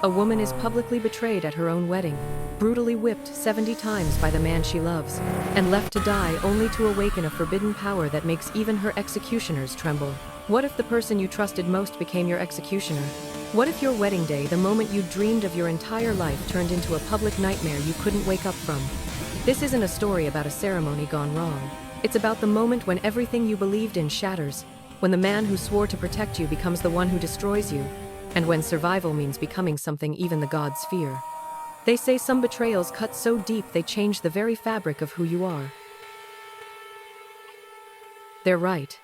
A woman is publicly betrayed at her own wedding, brutally whipped 70 times by the man she loves, and left to die only to awaken a forbidden power that makes even her executioners tremble. What if the person you trusted most became your executioner? What if your wedding day, the moment you dreamed of your entire life, turned into a public nightmare you couldn't wake up from? This isn't a story about a ceremony gone wrong. It's about the moment when everything you believed in shatters, when the man who swore to protect you becomes the one who destroys you, and when survival means becoming something even the gods fear. They say some betrayals cut so deep they change the very fabric of who you are. They're right.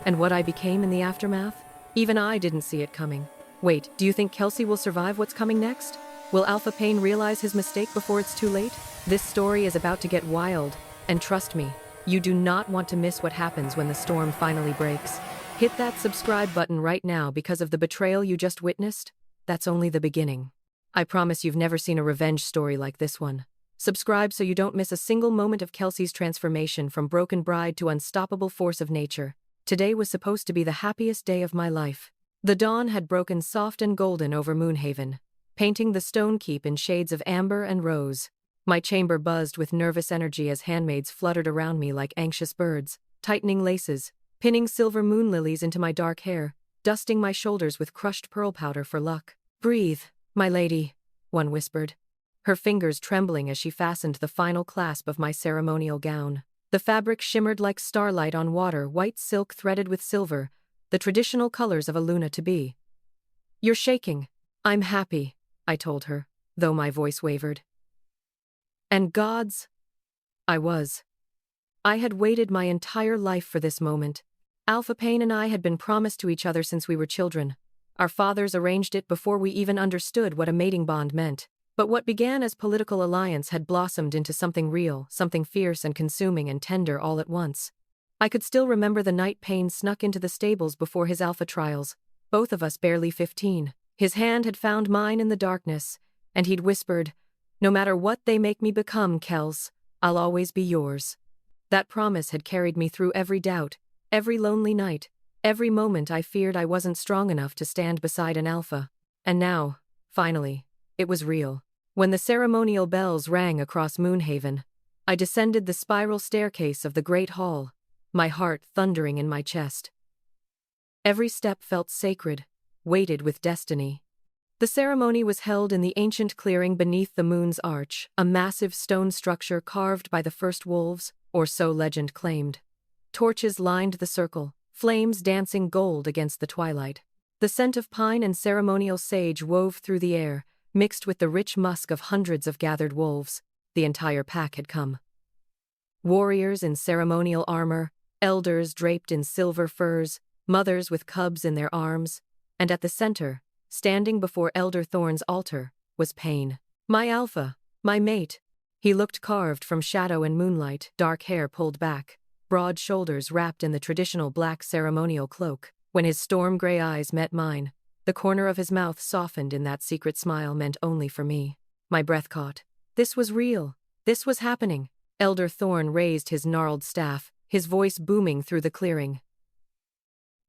And what I became in the aftermath? Even I didn't see it coming. Wait, do you think Kelsey will survive what's coming next? Will Alpha Payne realize his mistake before it's too late? This story is about to get wild, and trust me, you do not want to miss what happens when the storm finally breaks. Hit that subscribe button right now because of the betrayal you just witnessed. That's only the beginning. I promise you've never seen a revenge story like this one. Subscribe so you don't miss a single moment of Kelsey's transformation from broken bride to unstoppable force of nature. Today was supposed to be the happiest day of my life. The dawn had broken soft and golden over Moonhaven, painting the stone keep in shades of amber and rose. My chamber buzzed with nervous energy as handmaids fluttered around me like anxious birds, tightening laces, pinning silver moon lilies into my dark hair, dusting my shoulders with crushed pearl powder for luck. "Breathe, my lady," one whispered, her fingers trembling as she fastened the final clasp of my ceremonial gown. The fabric shimmered like starlight on water, white silk threaded with silver, the traditional colors of a Luna-to-be. "You're shaking." "I'm happy," I told her, though my voice wavered. And gods, I was. I had waited my entire life for this moment. Alpha Payne and I had been promised to each other since we were children. Our fathers arranged it before we even understood what a mating bond meant. But what began as political alliance had blossomed into something real, something fierce and consuming and tender all at once. I could still remember the night Payne snuck into the stables before his alpha trials, both of us barely 15. His hand had found mine in the darkness, and he'd whispered, "No matter what they make me become, Kels, I'll always be yours." That promise had carried me through every doubt, every lonely night, every moment I feared I wasn't strong enough to stand beside an alpha. And now, finally, it was real. When the ceremonial bells rang across Moonhaven, I descended the spiral staircase of the Great Hall, my heart thundering in my chest. Every step felt sacred, weighted with destiny. The ceremony was held in the ancient clearing beneath the moon's arch, a massive stone structure carved by the first wolves, or so legend claimed. Torches lined the circle, flames dancing gold against the twilight. The scent of pine and ceremonial sage wove through the air, mixed with the rich musk of hundreds of gathered wolves. The entire pack had come. Warriors in ceremonial armor, elders draped in silver furs, mothers with cubs in their arms, and at the center, standing before Elder Thorn's altar, was Payne. My alpha, my mate. He looked carved from shadow and moonlight, dark hair pulled back, broad shoulders wrapped in the traditional black ceremonial cloak. When his storm-gray eyes met mine, the corner of his mouth softened in that secret smile meant only for me. My breath caught. This was real. This was happening. Elder Thorn raised his gnarled staff, his voice booming through the clearing.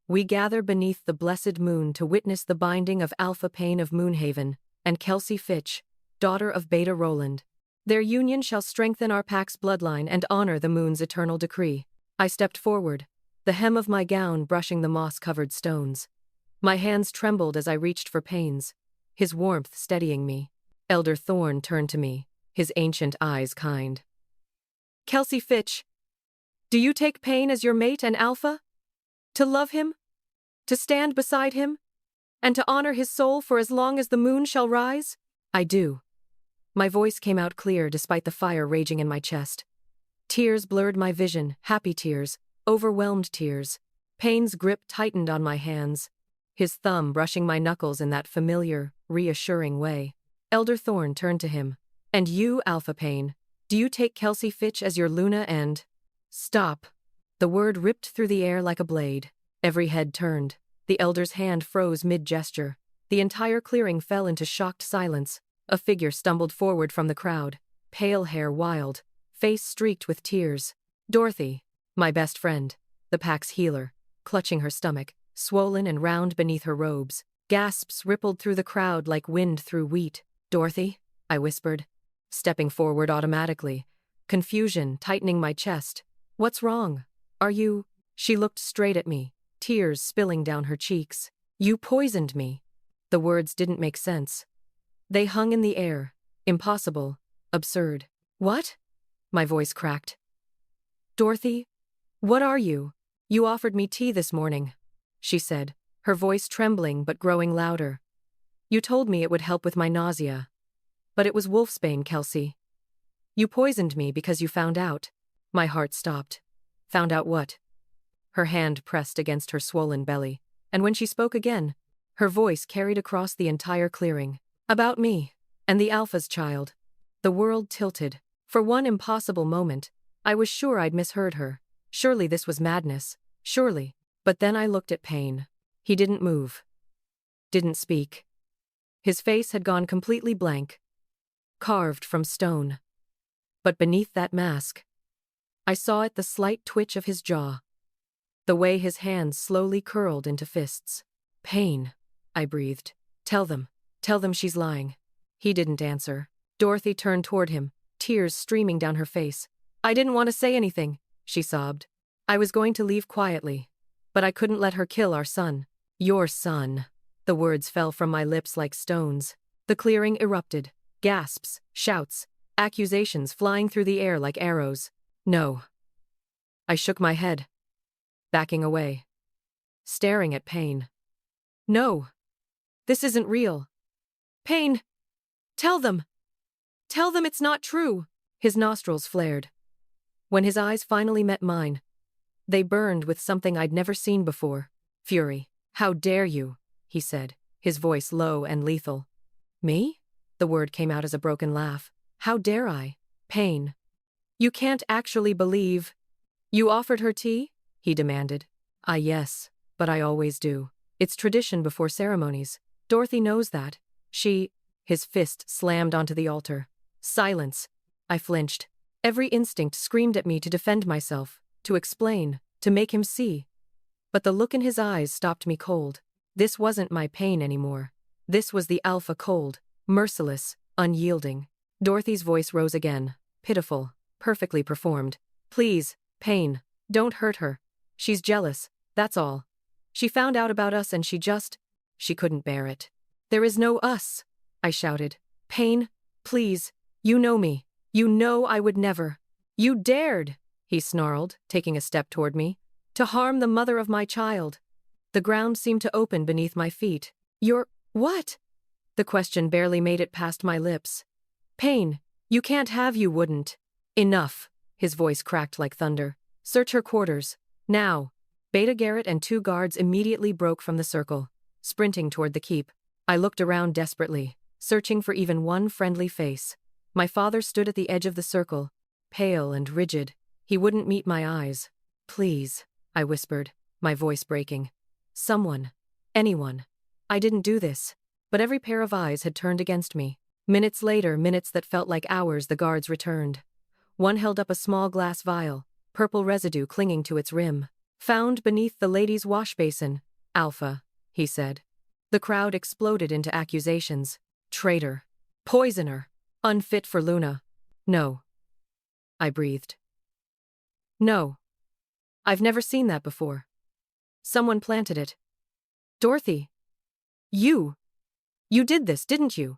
"We gather beneath the blessed moon to witness the binding of Alpha Payne of Moonhaven and Kelsey Fitch, daughter of Beta Roland. Their union shall strengthen our pack's bloodline and honor the moon's eternal decree." I stepped forward, the hem of my gown brushing the moss-covered stones. My hands trembled as I reached for Payne's, his warmth steadying me. Elder Thorn turned to me, his ancient eyes kind. "Kelsey Fitch, do you take Payne as your mate and alpha? To love him? To stand beside him? And to honor his soul for as long as the moon shall rise?" "I do." My voice came out clear despite the fire raging in my chest. Tears blurred my vision, happy tears, overwhelmed tears. Payne's grip tightened on my hands, his thumb brushing my knuckles in that familiar, reassuring way. Elder Thorn turned to him. "And you, Alpha Payne, do you take Kelsey Fitch as your Luna and—" "Stop." The word ripped through the air like a blade. Every head turned. The elder's hand froze mid-gesture. The entire clearing fell into shocked silence. A figure stumbled forward from the crowd, pale hair wild, face streaked with tears. Dorothy, my best friend, the pack's healer, clutching her stomach, swollen and round beneath her robes. Gasps rippled through the crowd like wind through wheat. "Dorothy?" I whispered, stepping forward automatically, confusion tightening my chest. "What's wrong? Are you—" She looked straight at me, tears spilling down her cheeks. "You poisoned me." The words didn't make sense. They hung in the air, impossible, absurd. "What?" My voice cracked. "Dorothy? What are you?" "You offered me tea this morning," she said, her voice trembling but growing louder. "You told me it would help with my nausea. But it was wolfsbane, Kelsey. You poisoned me because you found out." My heart stopped. Found out what? Her hand pressed against her swollen belly, and when she spoke again, her voice carried across the entire clearing. "About me, and the Alpha's child." The world tilted. For one impossible moment, I was sure I'd misheard her. Surely this was madness. Surely. But then I looked at Payne. He didn't move. Didn't speak. His face had gone completely blank. Carved from stone. But beneath that mask, I saw the slight twitch of his jaw. The way his hands slowly curled into fists. "Payne," I breathed. Tell them she's lying." He didn't answer. Dorothy turned toward him, tears streaming down her face. "I didn't want to say anything," she sobbed. "I was going to leave quietly. But I couldn't let her kill our son." "Your son." The words fell from my lips like stones. The clearing erupted. Gasps, shouts, accusations flying through the air like arrows. "No." I shook my head, backing away, staring at Payne. "No. This isn't real. Payne, tell them. Tell them it's not true." His nostrils flared. When his eyes finally met mine, they burned with something I'd never seen before. Fury. "How dare you?" he said, his voice low and lethal. "Me?" The word came out as a broken laugh. "How dare I?" "Payne. You can't actually believe—" "You offered her tea?" he demanded. Yes, but I always do. It's tradition before ceremonies. Dorothy knows that. His fist slammed onto the altar. "Silence." I flinched. Every instinct screamed at me to defend myself, to explain, to make him see. But the look in his eyes stopped me cold. This wasn't my Payne anymore. This was the Alpha cold, merciless, unyielding. Dorothy's voice rose again, pitiful, perfectly performed. "Please, Payne, don't hurt her. She's jealous, that's all. She found out about us and she couldn't bear it." "There is no us," I shouted. "Payne, please, you know me. You know I would never." "You dared," he snarled, taking a step toward me, "to harm the mother of my child." The ground seemed to open beneath my feet. "You're— what?" The question barely made it past my lips. "Payne, you can't have— you wouldn't." "Enough." His voice cracked like thunder. "Search her quarters. Now." Beta Garrett and 2 guards immediately broke from the circle, sprinting toward the keep. I looked around desperately, searching for even one friendly face. My father stood at the edge of the circle, pale and rigid. He wouldn't meet my eyes. "Please," I whispered, my voice breaking. "Someone. Anyone. I didn't do this." But every pair of eyes had turned against me. Minutes later, minutes that felt like hours, the guards returned. One held up a small glass vial, purple residue clinging to its rim. "Found beneath the lady's wash basin, Alpha," he said. The crowd exploded into accusations. "Traitor. Poisoner. Unfit for Luna." "No." I breathed. "No. I've never seen that before. Someone planted it. Dorothy. You did this, didn't you?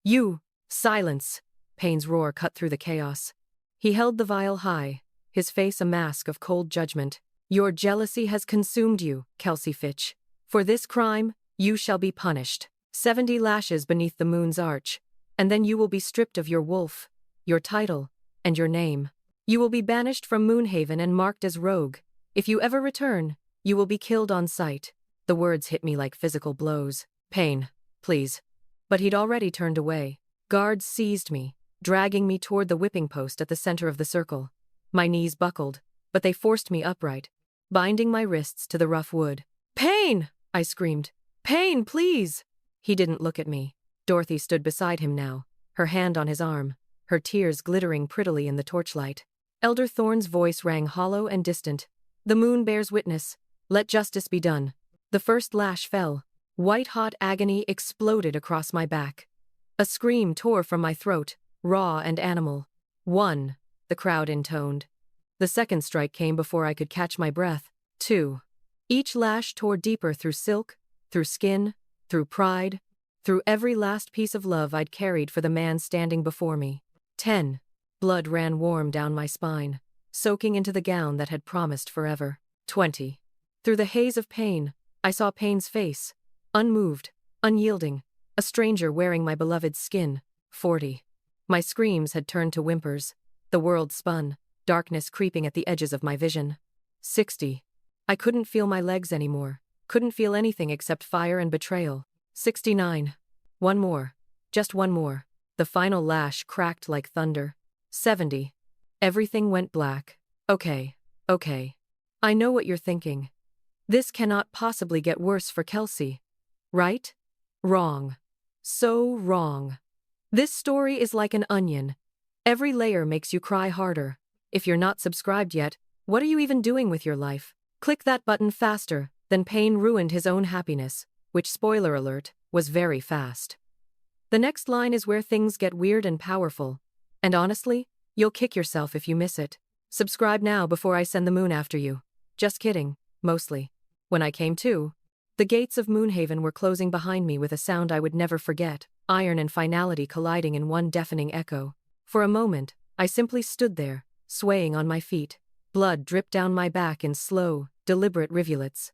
You." "Silence." Payne's roar cut through the chaos. He held the vial high, his face a mask of cold judgment. "Your jealousy has consumed you, Kelsey Fitch. For this crime, you shall be punished. 70 lashes beneath the moon's arch, and then you will be stripped of your wolf, your title, and your name. You will be banished from Moonhaven and marked as rogue. If you ever return, you will be killed on sight." The words hit me like physical blows. "Payne, please." But he'd already turned away. Guards seized me, dragging me toward the whipping post at the center of the circle. My knees buckled, but they forced me upright, binding my wrists to the rough wood. "Payne!" I screamed. "Payne, please!" He didn't look at me. Dorothy stood beside him now, her hand on his arm, her tears glittering prettily in the torchlight. Elder Thorne's voice rang hollow and distant. "The moon bears witness. Let justice be done." The first lash fell, White-hot agony exploded across my back. A scream tore from my throat, raw and animal. "One," the crowd intoned. The second strike came before I could catch my breath. Two. Each lash tore deeper through silk, through skin, through pride, through every last piece of love I'd carried for the man standing before me. 10. Blood ran warm down my spine, soaking into the gown that had promised forever. 20. Through the haze of pain, I saw Pain's face, unmoved, unyielding, a stranger wearing my beloved's skin. 40. My screams had turned to whimpers. The world spun, darkness creeping at the edges of my vision. 60. I couldn't feel my legs anymore, couldn't feel anything except fire and betrayal. 69. One more. Just one more. The final lash cracked like thunder. 70. Everything went black. Okay. I know what you're thinking. This cannot possibly get worse for Kelsey. Right? Wrong. So wrong. This story is like an onion. Every layer makes you cry harder. If you're not subscribed yet, what are you even doing with your life? Click that button faster than Pain ruined his own happiness, which, spoiler alert, was very fast. The next line is where things get weird and powerful. And honestly, you'll kick yourself if you miss it. Subscribe now before I send the moon after you. Just kidding, mostly. When I came to, the gates of Moonhaven were closing behind me with a sound I would never forget, iron and finality colliding in one deafening echo. For a moment, I simply stood there, swaying on my feet. Blood dripped down my back in slow, deliberate rivulets.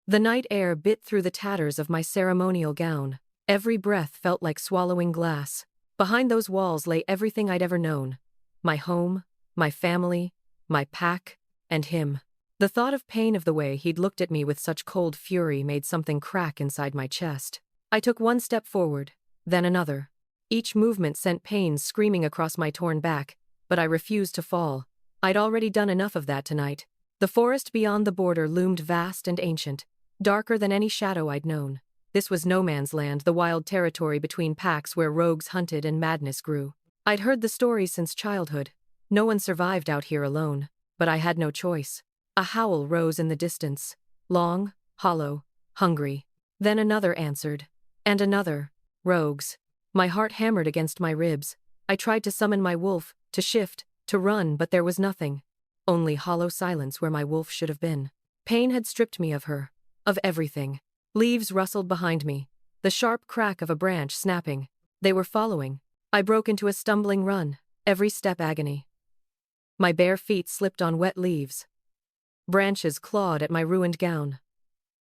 The night air bit through the tatters of my ceremonial gown. Every breath felt like swallowing glass. Behind those walls lay everything I'd ever known. My home, my family, my pack, and him. The thought of Pain, of the way he'd looked at me with such cold fury, made something crack inside my chest. I took one step forward, then another. Each movement sent Pain screaming across my torn back, but I refused to fall. I'd already done enough of that tonight. The forest beyond the border loomed vast and ancient, darker than any shadow I'd known. This was no man's land, the wild territory between packs where rogues hunted and madness grew. I'd heard the stories since childhood. No one survived out here alone, but I had no choice. A howl rose in the distance, long, hollow, hungry. Then another answered. And another. Rogues. My heart hammered against my ribs. I tried to summon my wolf, to shift, to run, but there was nothing. Only hollow silence where my wolf should have been. Pain had stripped me of her. Of everything. Leaves rustled behind me. The sharp crack of a branch snapping. They were following. I broke into a stumbling run, every step agony. My bare feet slipped on wet leaves. Branches clawed at my ruined gown.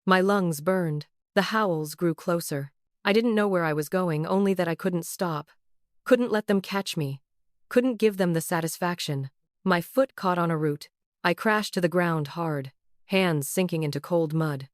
My lungs burned. The howls grew closer. I didn't know where I was going, only that I couldn't stop. Couldn't let them catch me. Couldn't give them the satisfaction. My foot caught on a root. I crashed to the ground hard, hands sinking into cold mud.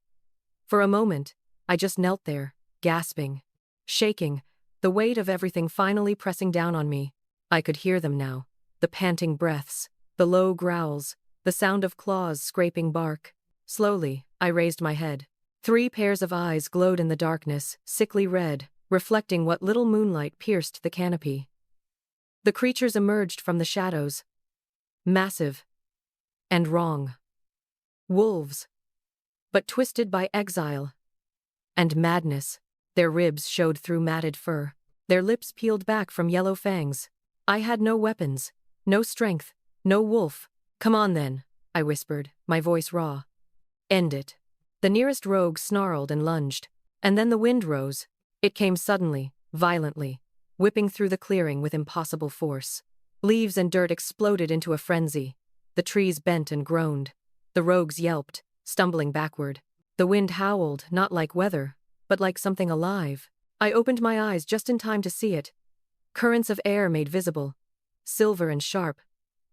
For a moment, I just knelt there, gasping, shaking, the weight of everything finally pressing down on me. I could hear them now, the panting breaths, the low growls, the sound of claws scraping bark. Slowly, I raised my head. 3 pairs of eyes glowed in the darkness, sickly red, reflecting what little moonlight pierced the canopy. The creatures emerged from the shadows. Massive. And wrong. Wolves. But twisted by exile. And madness. Their ribs showed through matted fur. Their lips peeled back from yellow fangs. I had no weapons. No strength. No wolf. Come on then, I whispered, my voice raw. End it. The nearest rogue snarled and lunged. And then the wind rose. It came suddenly, violently, whipping through the clearing with impossible force. Leaves and dirt exploded into a frenzy. The trees bent and groaned. The rogues yelped, stumbling backward. The wind howled, not like weather, but like something alive. I opened my eyes just in time to see it. Currents of air made visible, silver and sharp,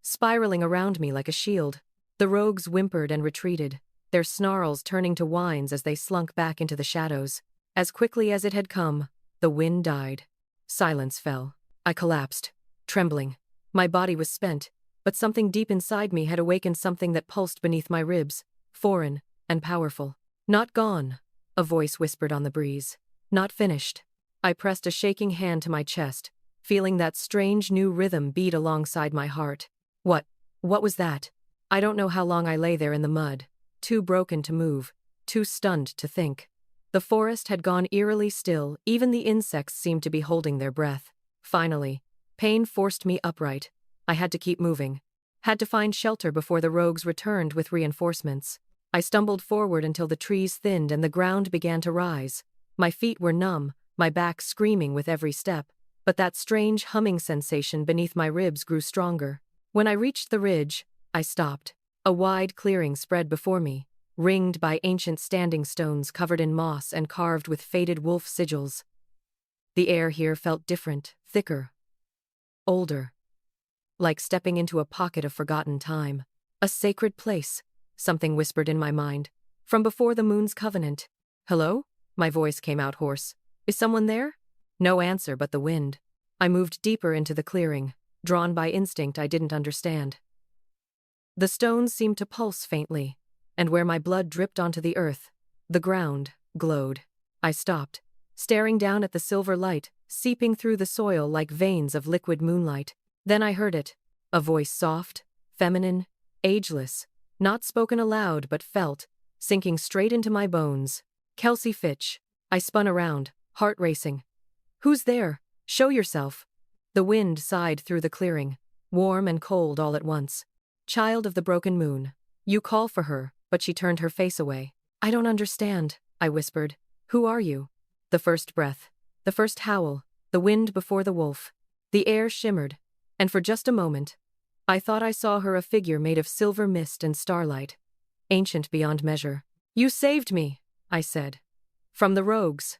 spiraling around me like a shield. The rogues whimpered and retreated, their snarls turning to whines as they slunk back into the shadows. As quickly as it had come, the wind died. Silence fell. I collapsed, trembling. My body was spent, but something deep inside me had awakened something that pulsed beneath my ribs, foreign and powerful. Not gone, a voice whispered on the breeze. Not finished. I pressed a shaking hand to my chest, feeling that strange new rhythm beat alongside my heart. What was that? I don't know how long I lay there in the mud, too broken to move, too stunned to think. The forest had gone eerily still, even the insects seemed to be holding their breath. Finally, pain forced me upright. I had to keep moving. Had to find shelter before the rogues returned with reinforcements. I stumbled forward until the trees thinned and the ground began to rise. My feet were numb, my back screaming with every step, but that strange humming sensation beneath my ribs grew stronger. When I reached the ridge, I stopped. A wide clearing spread before me, ringed by ancient standing stones covered in moss and carved with faded wolf sigils. The air here felt different, thicker, older. Like stepping into a pocket of forgotten time. A sacred place, something whispered in my mind. From before the moon's covenant. "Hello?" My voice came out hoarse. "Is someone there?" No answer but the wind. I moved deeper into the clearing, drawn by instinct I didn't understand. The stones seemed to pulse faintly, and where my blood dripped onto the earth, the ground glowed. I stopped, staring down at the silver light, seeping through the soil like veins of liquid moonlight. Then I heard it, a voice soft, feminine, ageless, not spoken aloud but felt, sinking straight into my bones. "Kelsey Fitch." I spun around, heart racing. "Who's there? Show yourself." The wind sighed through the clearing, warm and cold all at once. "Child of the broken moon. You call for her, but she turned her face away." "I don't understand," I whispered. "Who are you?" The first breath, the first howl, the wind before the wolf. The air shimmered, and for just a moment, I thought I saw her, a figure made of silver mist and starlight, ancient beyond measure. "You saved me," I said. "From the rogues."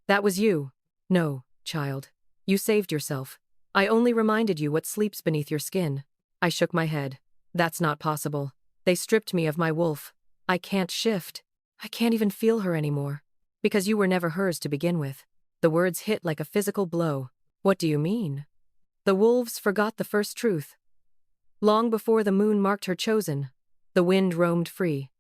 "That was you." "No, child. You saved yourself. I only reminded you what sleeps beneath your skin." I shook my head. "That's not possible. They stripped me of my wolf. I can't shift. I can't even feel her anymore. Because you were never hers to begin with." The words hit like a physical blow. "What do you mean?" "The wolves forgot the first truth. Long before the moon marked her chosen, the wind roamed free.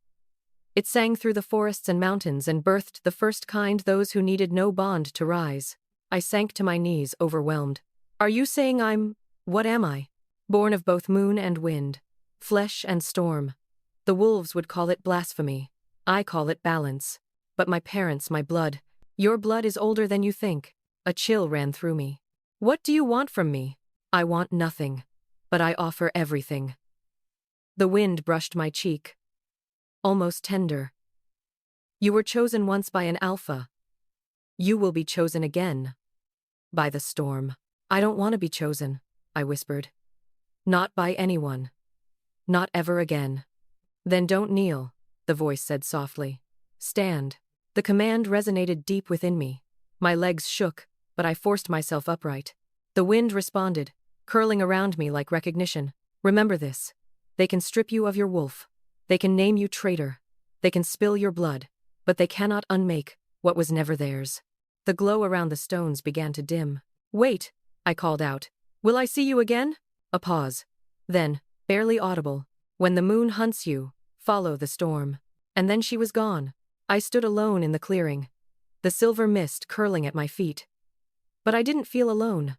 It sang through the forests and mountains and birthed the first kind, those who needed no bond to rise." I sank to my knees, overwhelmed. "Are you saying what am I? Born of both moon and wind, flesh and storm." The wolves would call it blasphemy. I call it balance. But my parents, my blood. "Your blood is older than you think." A chill ran through me. "What do you want from me?" "I want nothing. But I offer everything." The wind brushed my cheek. Almost tender. "You were chosen once by an alpha. You will be chosen again. By the storm." "I don't want to be chosen," I whispered. "Not by anyone. Not ever again." "Then don't kneel," the voice said softly. "Stand." The command resonated deep within me. My legs shook, but I forced myself upright. The wind responded, curling around me like recognition. "Remember this. They can strip you of your wolf. They can name you traitor. They can spill your blood. But they cannot unmake what was never theirs." The glow around the stones began to dim. "Wait," I called out. "Will I see you again?" A pause. Then, barely audible, "When the moon hunts you, follow the storm." And then she was gone. I stood alone in the clearing, the silver mist curling at my feet. But I didn't feel alone.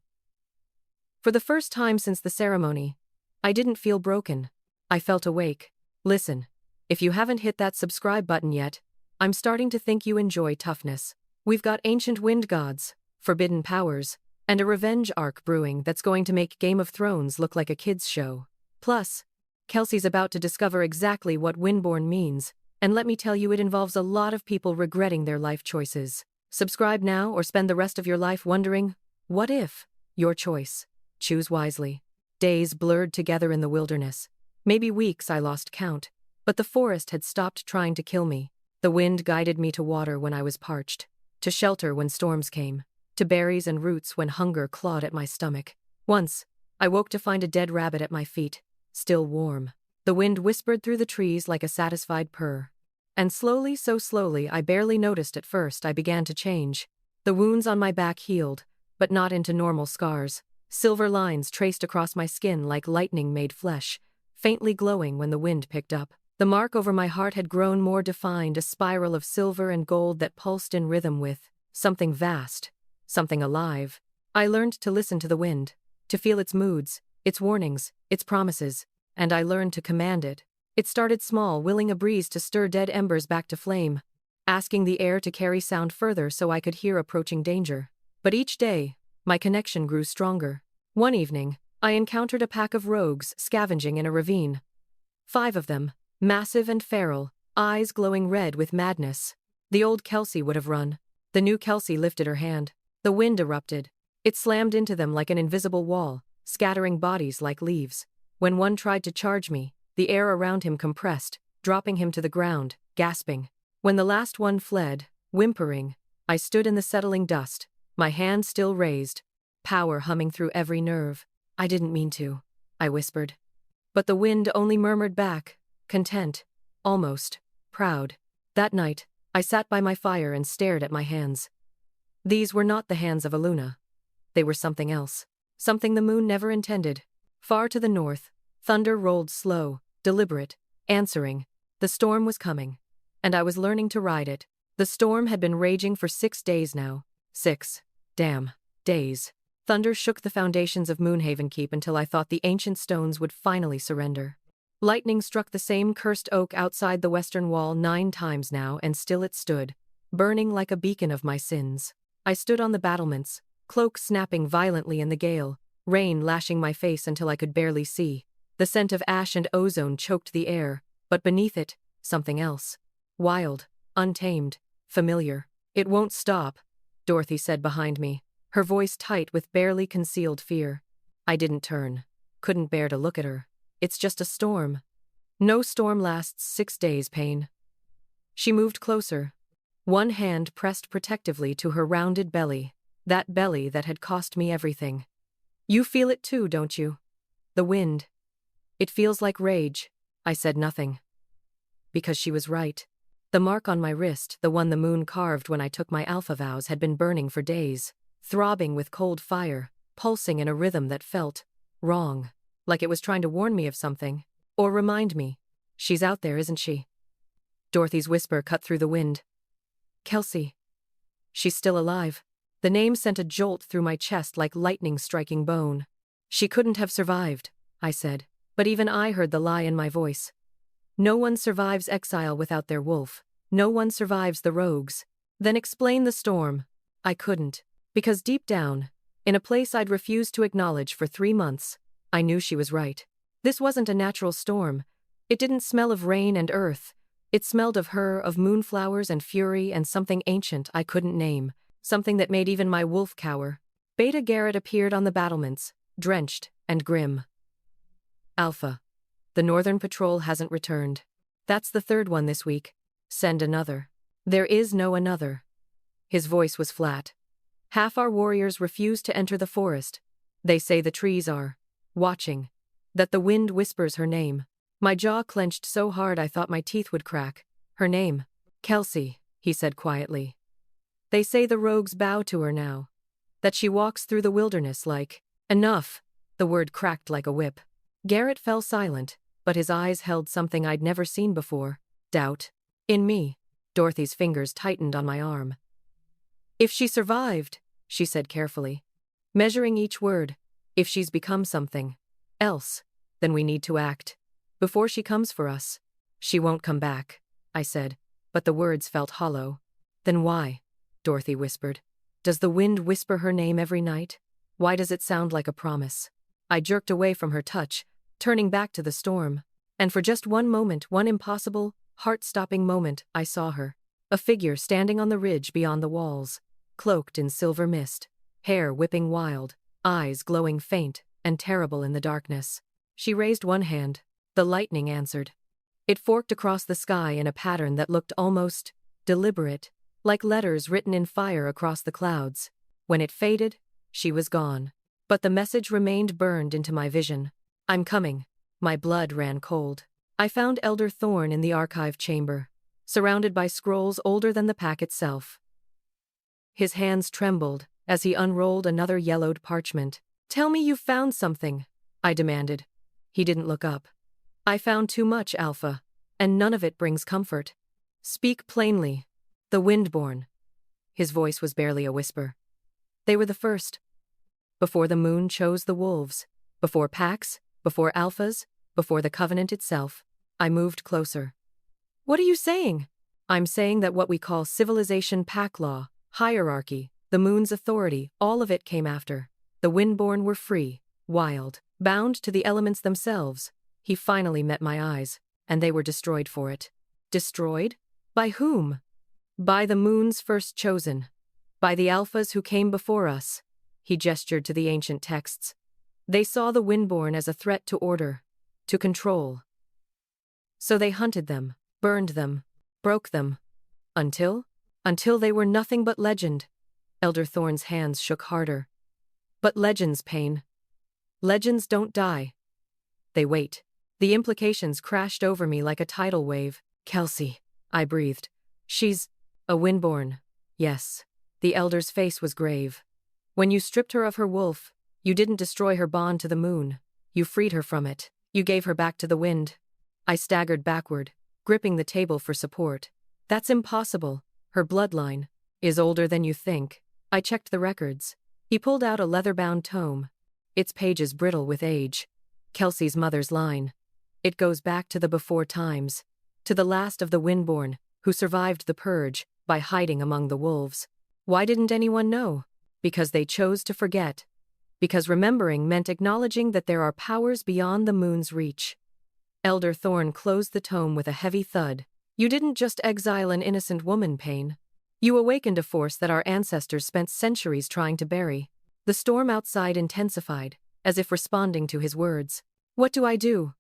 For the first time since the ceremony, I didn't feel broken. I felt awake. Listen, if you haven't hit that subscribe button yet, I'm starting to think you enjoy toughness. We've got ancient wind gods, forbidden powers, and a revenge arc brewing that's going to make Game of Thrones look like a kids' show. Plus, Kelsey's about to discover exactly what Windborn means, and let me tell you, it involves a lot of people regretting their life choices. Subscribe now or spend the rest of your life wondering, what if? Your choice. Choose wisely. Days blurred together in the wilderness. Maybe weeks, I lost count. But the forest had stopped trying to kill me. The wind guided me to water when I was parched, to shelter when storms came, to berries and roots when hunger clawed at my stomach. Once, I woke to find a dead rabbit at my feet, still warm. The wind whispered through the trees like a satisfied purr. And slowly, so slowly I barely noticed at first, I began to change. The wounds on my back healed, but not into normal scars. Silver lines traced across my skin like lightning-made flesh, faintly glowing when the wind picked up. The mark over my heart had grown more defined, a spiral of silver and gold that pulsed in rhythm with something vast, something alive. I learned to listen to the wind, to feel its moods, its warnings, its promises, and I learned to command it. It started small, willing a breeze to stir dead embers back to flame. asking the air to carry sound further so I could hear approaching danger. But each day, my connection grew stronger. One evening, I encountered a pack of rogues scavenging in a ravine. 5 of them, massive and feral, eyes glowing red with madness. The old Kelsey would have run. The new Kelsey lifted her hand. The wind erupted. It slammed into them like an invisible wall, scattering bodies like leaves. When one tried to charge me, the air around him compressed, dropping him to the ground, gasping. When the last one fled, whimpering, I stood in the settling dust, my hand still raised, power humming through every nerve. I didn't mean to, I whispered. But the wind only murmured back, content, almost, proud. That night, I sat by my fire and stared at my hands. These were not the hands of Aluna. They were something else, something the moon never intended. Far to the north, thunder rolled slow, deliberate, answering. The storm was coming, and I was learning to ride it. The storm had been raging for 6 days now. 6 damn days. Thunder shook the foundations of Moonhaven Keep until I thought the ancient stones would finally surrender. Lightning struck the same cursed oak outside the western wall 9 times now, and still it stood, burning like a beacon of my sins. I stood on the battlements, cloak snapping violently in the gale, rain lashing my face until I could barely see. The scent of ash and ozone choked the air, but beneath it, something else. Wild, untamed, familiar. It won't stop, Dorothy said behind me, her voice tight with barely concealed fear. I didn't turn. Couldn't bear to look at her. It's just a storm. No storm lasts 6 days, Pain. She moved closer. One hand pressed protectively to her rounded belly, that belly that had cost me everything. You feel it too, don't you? The wind. It feels like rage. I said nothing. Because she was right. The mark on my wrist, the one the moon carved when I took my alpha vows, had been burning for days, throbbing with cold fire, pulsing in a rhythm that felt wrong, like it was trying to warn me of something, or remind me. She's out there, isn't she? Dorothy's whisper cut through the wind. Kelsey. She's still alive. The name sent a jolt through my chest like lightning striking bone. She couldn't have survived, I said, but even I heard the lie in my voice. No one survives exile without their wolf. No one survives the rogues. Then explain the storm. I couldn't, because deep down, in a place I'd refused to acknowledge for 3 months, I knew she was right. This wasn't a natural storm. It didn't smell of rain and earth. It smelled of her, of moonflowers and fury and something ancient I couldn't name, something that made even my wolf cower. Beta Garrett appeared on the battlements, drenched and grim. Alpha. The Northern Patrol hasn't returned. That's the 3rd one this week. Send another. There is no another. His voice was flat. Half our warriors refuse to enter the forest. They say the trees are watching. That the wind whispers her name. My jaw clenched so hard I thought my teeth would crack. Her name. Kelsey, he said quietly. They say the rogues bow to her now. That she walks through the wilderness like, enough. The word cracked like a whip. Garrett fell silent, but his eyes held something I'd never seen before. Doubt. In me. Dorothy's fingers tightened on my arm. If she survived, she said carefully, measuring each word, if she's become something else, then we need to act. Before she comes for us. She won't come back, I said, but the words felt hollow. Then why? Dorothy whispered. Does the wind whisper her name every night? Why does it sound like a promise? I jerked away from her touch, turning back to the storm. And for just one moment, one impossible, heart-stopping moment, I saw her. A figure standing on the ridge beyond the walls, cloaked in silver mist, hair whipping wild, eyes glowing faint and terrible in the darkness. She raised one hand. The lightning answered. It forked across the sky in a pattern that looked almost deliberate, like letters written in fire across the clouds. When it faded, she was gone. But the message remained burned into my vision. I'm coming. My blood ran cold. I found Elder Thorn in the archive chamber, surrounded by scrolls older than the pack itself. His hands trembled as he unrolled another yellowed parchment. Tell me you've found something, I demanded. He didn't look up. I found too much, Alpha, and none of it brings comfort. Speak plainly. The Windborn. His voice was barely a whisper. They were the first. Before the moon chose the wolves, before packs, before alphas, before the Covenant itself. I moved closer. What are you saying? I'm saying that what we call civilization, pack law, hierarchy, the moon's authority, all of it came after. The Windborn were free, wild, bound to the elements themselves. He finally met my eyes, and they were destroyed for it. Destroyed? By whom? By the moon's first chosen. By the alphas who came before us. He gestured to the ancient texts. They saw the Windborn as a threat to order, to control. So they hunted them, burned them, broke them. Until they were nothing but legend. Elder Thorn's hands shook harder. But legends, Pain. Legends don't die. They wait. The implications crashed over me like a tidal wave. Kelsey, I breathed. She's a Windborn. Yes. The elder's face was grave. When you stripped her of her wolf, you didn't destroy her bond to the moon. You freed her from it. You gave her back to the wind. I staggered backward, gripping the table for support. That's impossible. Her bloodline is older than you think. I checked the records. He pulled out a leather-bound tome. Its pages brittle with age. Kelsey's mother's line. It goes back to the before times. To the last of the Windborn, who survived the purge by hiding among the wolves. Why didn't anyone know? Because they chose to forget. Because remembering meant acknowledging that there are powers beyond the moon's reach. Elder Thorn closed the tome with a heavy thud. You didn't just exile an innocent woman, Pain. You awakened a force that our ancestors spent centuries trying to bury. The storm outside intensified, as if responding to his words. What do I do?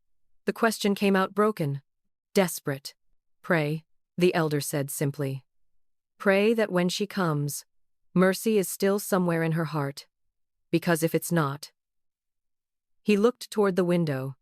The question came out broken. Desperate. Pray, the elder said simply. Pray that when she comes, mercy is still somewhere in her heart. Because if it's not... He looked toward the window,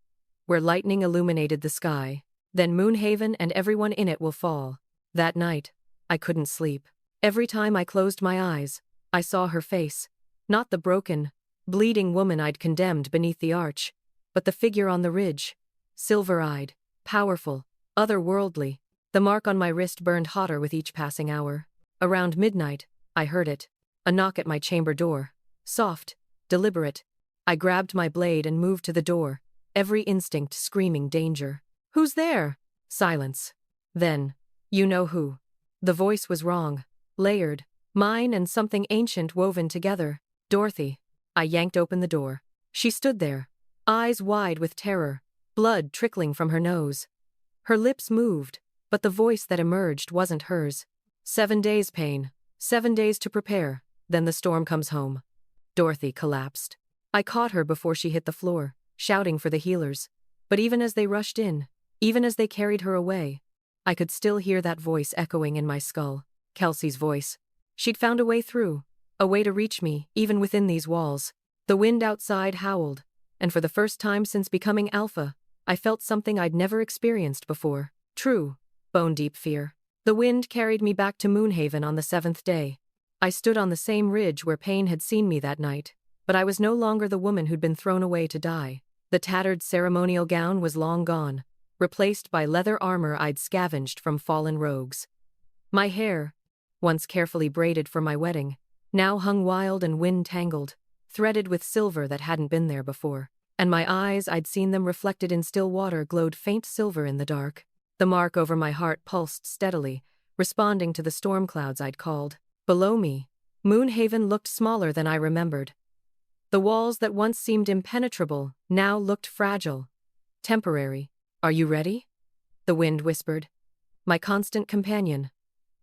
where lightning illuminated the sky. Then Moonhaven and everyone in it will fall. That night, I couldn't sleep. Every time I closed my eyes, I saw her face. Not the broken, bleeding woman I'd condemned beneath the arch, but the figure on the ridge. Silver-eyed, powerful, otherworldly. The mark on my wrist burned hotter with each passing hour. Around midnight, I heard it. A knock at my chamber door. Soft, deliberate. I grabbed my blade and moved to the door, every instinct screaming danger. Who's there? Silence. Then, you know who. The voice was wrong. Layered. Mine and something ancient woven together. Dorothy. I yanked open the door. She stood there, eyes wide with terror, blood trickling from her nose. Her lips moved, but the voice that emerged wasn't hers. 7 days, Pain. 7 days to prepare, then the storm comes home. Dorothy collapsed. I caught her before she hit the floor, shouting for the healers. But even as they rushed in, even as they carried her away, I could still hear that voice echoing in my skull. Kelsey's voice. She'd found a way through, a way to reach me, even within these walls. The wind outside howled, and for the first time since becoming Alpha, I felt something I'd never experienced before. True, bone-deep fear. The wind carried me back to Moonhaven on the 7th day. I stood on the same ridge where Pain had seen me that night, but I was no longer the woman who'd been thrown away to die. The tattered ceremonial gown was long gone, replaced by leather armor I'd scavenged from fallen rogues. My hair, once carefully braided for my wedding, now hung wild and wind-tangled, threaded with silver that hadn't been there before. And my eyes, I'd seen them reflected in still water, glowed faint silver in the dark. The mark over my heart pulsed steadily, responding to the storm clouds I'd called. Below me, Moonhaven looked smaller than I remembered. The walls that once seemed impenetrable now looked fragile. Temporary. Are you ready? The wind whispered. My constant companion.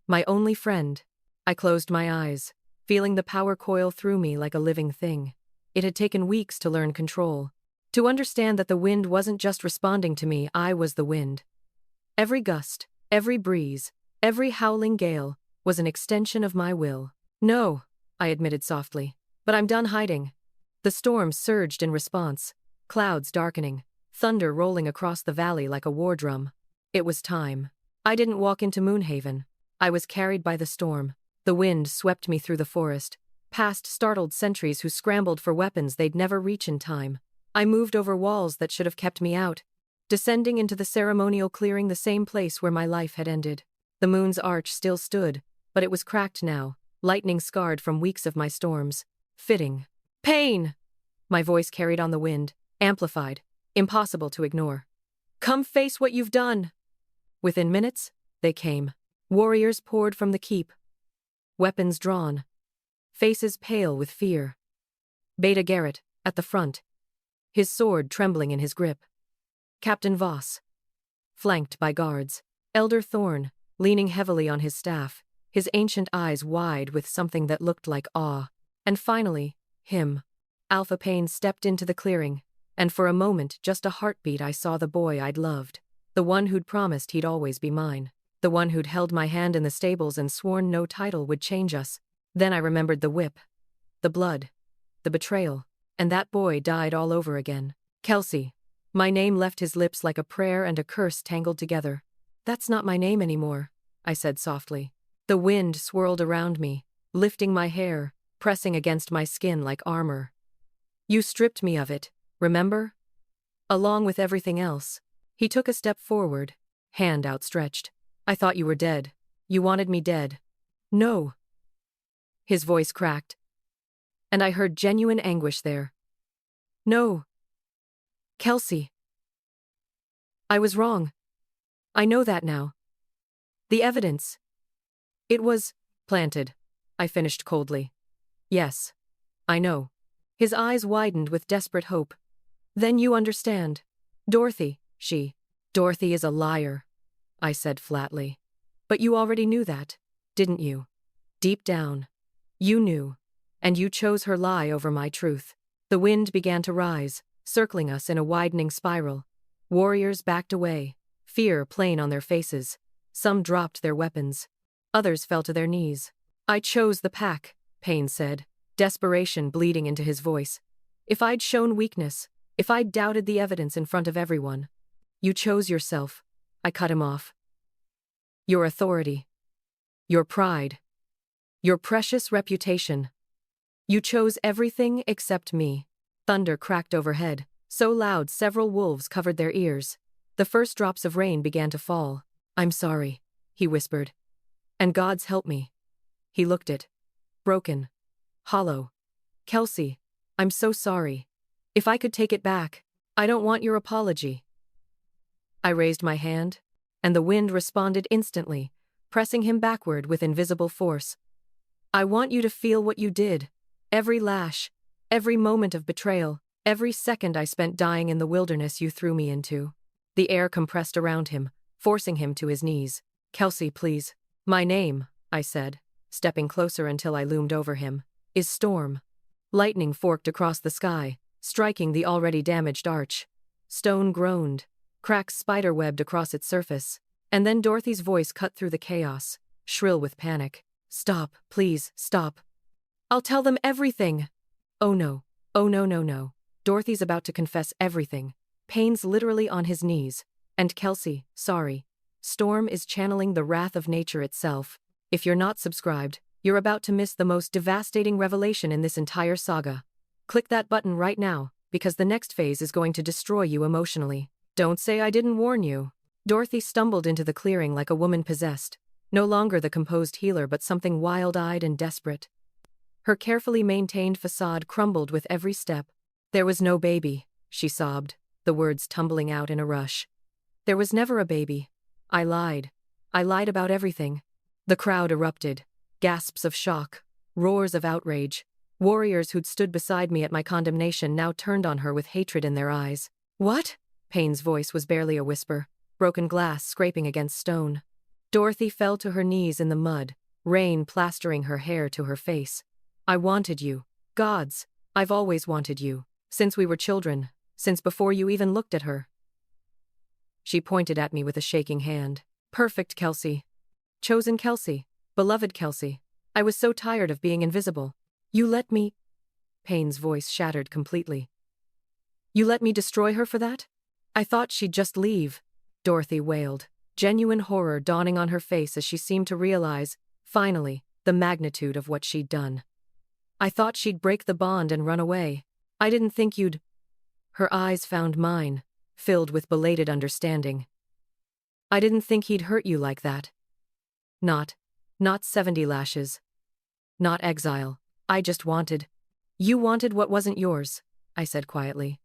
My only friend. I closed my eyes, feeling the power coil through me like a living thing. It had taken weeks to learn control. To understand that the wind wasn't just responding to me, I was the wind. Every gust, every breeze, every howling gale was an extension of my will. No, I admitted softly, but I'm done hiding. The storm surged in response, clouds darkening, thunder rolling across the valley like a war drum. It was time. I didn't walk into Moonhaven. I was carried by the storm. The wind swept me through the forest, past startled sentries who scrambled for weapons they'd never reach in time. I moved over walls that should have kept me out, descending into the ceremonial clearing, the same place where my life had ended. The moon's arch still stood, but it was cracked now, lightning scarred from weeks of my storms. Fitting. Pain! My voice carried on the wind, amplified, impossible to ignore. Come face what you've done! Within minutes, they came. Warriors poured from the keep, weapons drawn, faces pale with fear. Beta Garrett, at the front, his sword trembling in his grip. Captain Voss, flanked by guards. Elder Thorn, leaning heavily on his staff, his ancient eyes wide with something that looked like awe. And finally, him. Alpha Payne stepped into the clearing, and for a moment, just a heartbeat, I saw the boy I'd loved. The one who'd promised he'd always be mine. The one who'd held my hand in the stables and sworn no title would change us. Then I remembered the whip, the blood, the betrayal, and that boy died all over again. Kelsey. My name left his lips like a prayer and a curse tangled together. That's not my name anymore, I said softly. The wind swirled around me, lifting my hair, pressing against my skin like armor. You stripped me of it, remember? Along with everything else. He took a step forward, hand outstretched. I thought you were dead. You wanted me dead. No. His voice cracked, and I heard genuine anguish there. No. Kelsey. I was wrong. I know that now. The evidence. It was planted, I finished coldly. Yes. I know. His eyes widened with desperate hope. Then you understand. Dorothy, Dorothy is a liar, I said flatly. But you already knew that, didn't you? Deep down. You knew. And you chose her lie over my truth. The wind began to rise, circling us in a widening spiral. Warriors backed away, fear plain on their faces. Some dropped their weapons. Others fell to their knees. I chose the pack, Payne said, desperation bleeding into his voice. If I'd shown weakness, if I'd doubted the evidence in front of everyone. You chose yourself, I cut him off. Your authority. Your pride. Your precious reputation. You chose everything except me. Thunder cracked overhead, so loud several wolves covered their ears. The first drops of rain began to fall. I'm sorry, he whispered. And God's help me. He looked it. Broken. Hollow. Kelsey, I'm so sorry. If I could take it back, I don't want your apology. I raised my hand, and the wind responded instantly, pressing him backward with invisible force. I want you to feel what you did. Every lash, every moment of betrayal, every second I spent dying in the wilderness you threw me into. The air compressed around him, forcing him to his knees. Kelsey, please. My name, I said, stepping closer until I loomed over him, is Storm. Lightning forked across the sky, striking the already damaged arch. Stone groaned, cracks spiderwebbed across its surface, and then Dorothy's voice cut through the chaos, shrill with panic. Stop, please, stop. I'll tell them everything. Oh no. Oh no no no. Dorothy's about to confess everything. Payne's literally on his knees. And Kelsey, sorry. Storm is channeling the wrath of nature itself. If you're not subscribed, you're about to miss the most devastating revelation in this entire saga. Click that button right now, because the next phase is going to destroy you emotionally. Don't say I didn't warn you. Dorothy stumbled into the clearing like a woman possessed, no longer the composed healer but something wild-eyed and desperate. Her carefully maintained facade crumbled with every step. There was no baby, she sobbed, the words tumbling out in a rush. There was never a baby. I lied. I lied about everything. The crowd erupted. Gasps of shock, roars of outrage. Warriors who'd stood beside me at my condemnation now turned on her with hatred in their eyes. What? Payne's voice was barely a whisper, broken glass scraping against stone. Dorothy fell to her knees in the mud, rain plastering her hair to her face. I wanted you. Gods, I've always wanted you. Since we were children, since before you even looked at her. She pointed at me with a shaking hand. Perfect Kelsey. Chosen Kelsey. Beloved Kelsey. I was so tired of being invisible. You let me... Payne's voice shattered completely. You let me destroy her for that? I thought she'd just leave. Dorothy wailed, genuine horror dawning on her face as she seemed to realize, finally, the magnitude of what she'd done. I thought she'd break the bond and run away. I didn't think you'd... Her eyes found mine, filled with belated understanding. I didn't think he'd hurt you like that. Not 70 lashes. Not exile. I just wanted. You wanted what wasn't yours, I said quietly.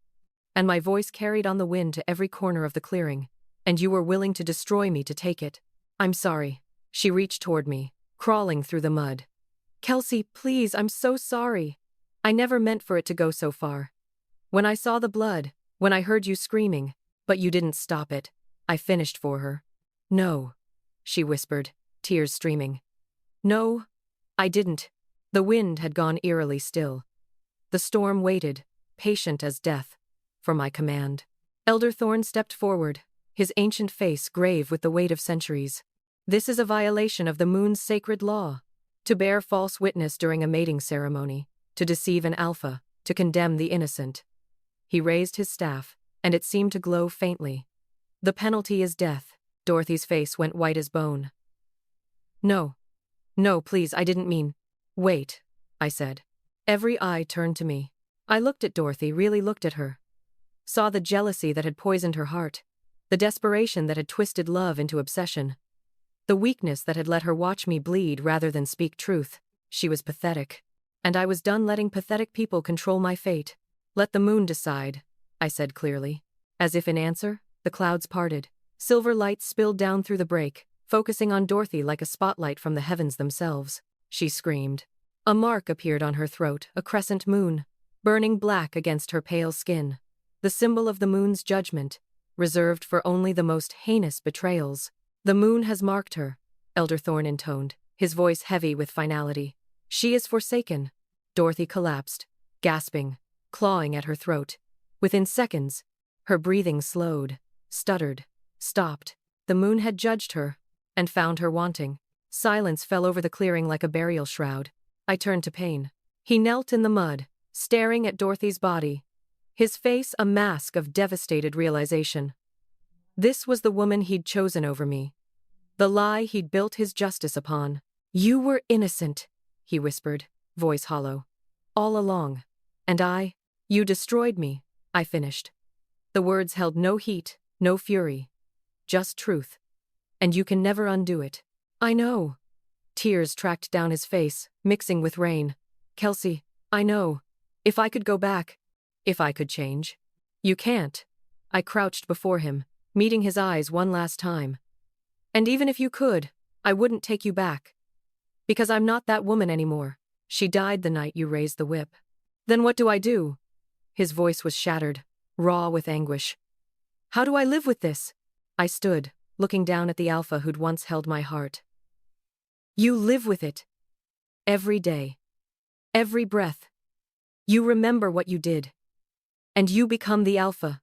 And my voice carried on the wind to every corner of the clearing. And you were willing to destroy me to take it. I'm sorry. She reached toward me, crawling through the mud. Kelsey, please, I'm so sorry. I never meant for it to go so far. When I saw the blood, when I heard you screaming, but you didn't stop it, I finished for her. No, she whispered, tears streaming. No, I didn't. The wind had gone eerily still. The storm waited, patient as death, for my command. Elder Thorn stepped forward, his ancient face grave with the weight of centuries. This is a violation of the moon's sacred law. To bear false witness during a mating ceremony, to deceive an alpha, to condemn the innocent. He raised his staff, and it seemed to glow faintly. The penalty is death. Dorothy's face went white as bone. No, please, I didn't mean. Wait, I said. Every eye turned to me. I looked at Dorothy, really looked at her. Saw the jealousy that had poisoned her heart, the desperation that had twisted love into obsession, the weakness that had let her watch me bleed rather than speak truth. She was pathetic. And I was done letting pathetic people control my fate. Let the moon decide, I said clearly. As if in answer, the clouds parted. Silver light spilled down through the break, focusing on Dorothy like a spotlight from the heavens themselves. She screamed. A mark appeared on her throat, a crescent moon, burning black against her pale skin. The symbol of the moon's judgment, reserved for only the most heinous betrayals. The moon has marked her, Elder Thorn intoned, his voice heavy with finality. She is forsaken. Dorothy collapsed, gasping, clawing at her throat. Within seconds, her breathing slowed, stuttered, stopped. The moon had judged her, and found her wanting. Silence fell over the clearing like a burial shroud. I turned to Payne. He knelt in the mud, staring at Dorothy's body, his face a mask of devastated realization. This was the woman he'd chosen over me. The lie he'd built his justice upon. You were innocent, he whispered, voice hollow. All along. And you destroyed me, I finished. The words held no heat, no fury. Just truth. And you can never undo it. I know. Tears tracked down his face, mixing with rain. Kelsey, I know. If I could go back. If I could change. You can't. I crouched before him, meeting his eyes one last time. And even if you could, I wouldn't take you back. Because I'm not that woman anymore. She died the night you raised the whip. Then what do I do? His voice was shattered, raw with anguish. How do I live with this? I stood, looking down at the alpha who'd once held my heart. You live with it. Every day. Every breath. You remember what you did. And you become the alpha.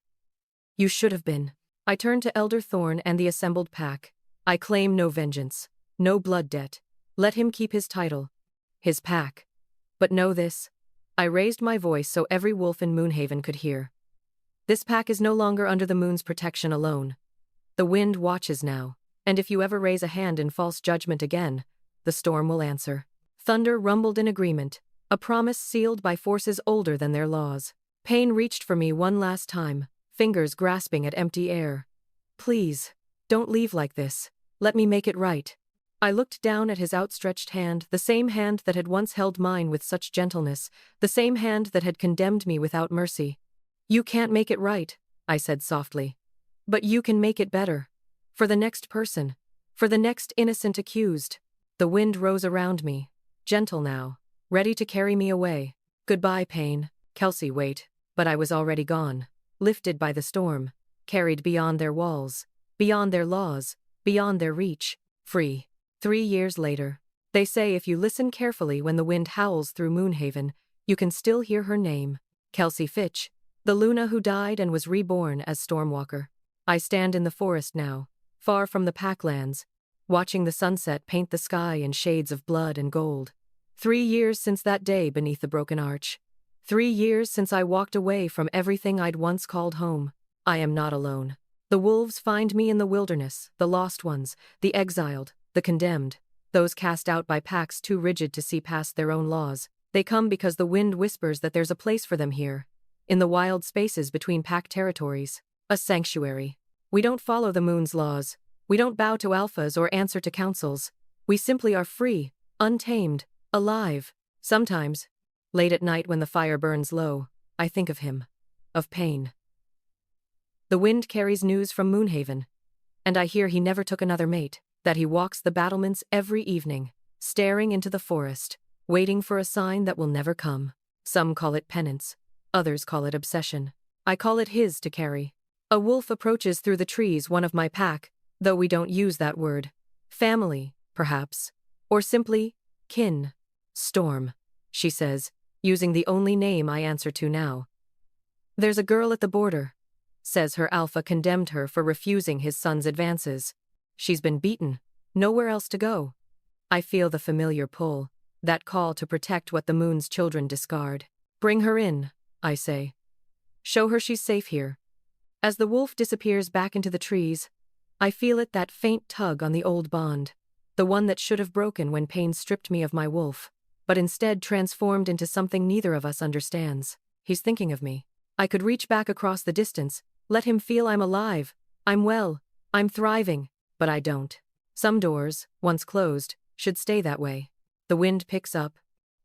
You should have been. I turned to Elder Thorn and the assembled pack. I claim no vengeance, no blood debt. Let him keep his title, his pack. But know this. I raised my voice so every wolf in Moonhaven could hear. This pack is no longer under the moon's protection alone. The wind watches now, and if you ever raise a hand in false judgment again, the storm will answer. Thunder rumbled in agreement, a promise sealed by forces older than their laws. Pain reached for me one last time, fingers grasping at empty air. Please, don't leave like this. Let me make it right. I looked down at his outstretched hand, the same hand that had once held mine with such gentleness, the same hand that had condemned me without mercy. You can't make it right, I said softly. But you can make it better. For the next person. For the next innocent accused. The wind rose around me, gentle now, ready to carry me away. Goodbye, Pain. Kelsey, wait. But I was already gone. Lifted by the storm. Carried beyond their walls. Beyond their laws. Beyond their reach. Free. 3 years later. They say if you listen carefully when the wind howls through Moonhaven, you can still hear her name. Kelsey Fitch. The Luna who died and was reborn as Stormwalker. I stand in the forest now, far from the packlands, watching the sunset paint the sky in shades of blood and gold. 3 years since that day beneath the broken arch. 3 years since I walked away from everything I'd once called home. I am not alone. The wolves find me in the wilderness, the lost ones, the exiled, the condemned, those cast out by packs too rigid to see past their own laws. They come because the wind whispers that there's a place for them here, in the wild spaces between pack territories. A sanctuary. We don't follow the moon's laws. We don't bow to alphas or answer to councils. We simply are free, untamed, alive. Sometimes, late at night when the fire burns low, I think of him. Of Pain. The wind carries news from Moonhaven. And I hear he never took another mate. that he walks the battlements every evening, staring into the forest, waiting for a sign that will never come. Some call it penance, others call it obsession. I call it his to carry. A wolf approaches through the trees, one of my pack, though we don't use that word. Family, perhaps. Or simply, kin. Storm, she says, using the only name I answer to now. There's a girl at the border, says her alpha condemned her for refusing his son's advances. She's been beaten, nowhere else to go. I feel the familiar pull, that call to protect what the moon's children discard. Bring her in, I say. Show her she's safe here. As the wolf disappears back into the trees, I feel it, that faint tug on the old bond, the one that should have broken when pain stripped me of my wolf, but instead transformed into something neither of us understands. He's thinking of me. I could reach back across the distance, let him feel I'm alive, I'm well, I'm thriving, but I don't. Some doors, once closed, should stay that way. The wind picks up,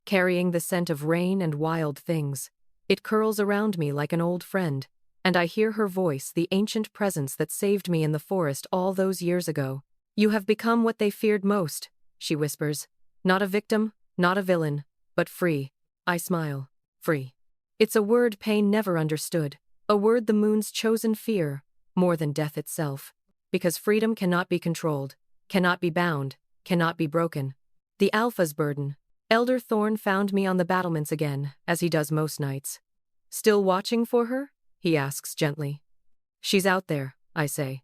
carrying the scent of rain and wild things. It curls around me like an old friend, and I hear her voice, the ancient presence that saved me in the forest all those years ago. You have become what they feared most, she whispers. Not a victim, not a villain, but free. I smile. Free. It's a word pain never understood, a word the moon's chosen fear, more than death itself. Because freedom cannot be controlled, cannot be bound, cannot be broken. The alpha's burden. Elder Thorn found me on the battlements again, as he does most nights. Still watching for her? He asks gently. She's out there, I say.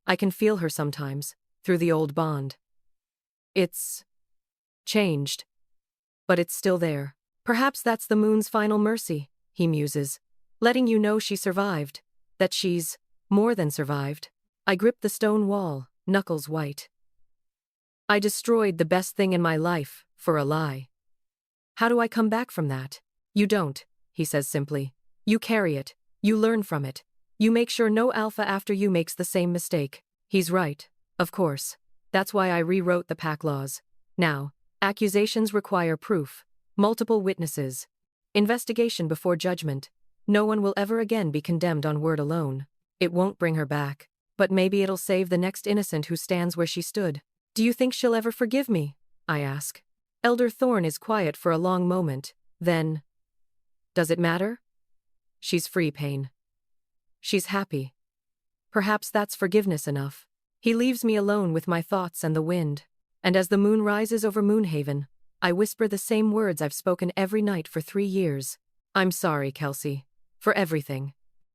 I can feel her sometimes, through the old bond. It's changed, but it's still there. Perhaps that's the moon's final mercy, he muses, letting you know she survived, that she's more than survived. I grip the stone wall, knuckles white. I destroyed the best thing in my life, for a lie. How do I come back from that? You don't, he says simply. You carry it, you learn from it. You make sure no alpha after you makes the same mistake. He's right, of course. That's why I rewrote the pack laws. Now, accusations require proof, multiple witnesses, investigation before judgment. No one will ever again be condemned on word alone. It won't bring her back, but maybe it'll save the next innocent who stands where she stood. Do you think she'll ever forgive me? I ask. Elder Thorn is quiet for a long moment, then, does it matter? She's free, Pain. She's happy. Perhaps that's forgiveness enough. He leaves me alone with my thoughts and the wind, and as the moon rises over Moonhaven, I whisper the same words I've spoken every night for 3 years. I'm sorry, Kelsey, for everything.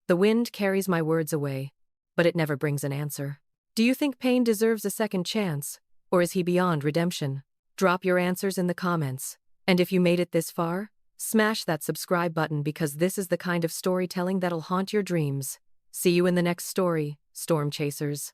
The wind carries my words away, but it never brings an answer. Do you think Pain deserves a second chance, or is he beyond redemption? Drop your answers in the comments, and if you made it this far, smash that subscribe button because this is the kind of storytelling that'll haunt your dreams. See you in the next story, Storm Chasers.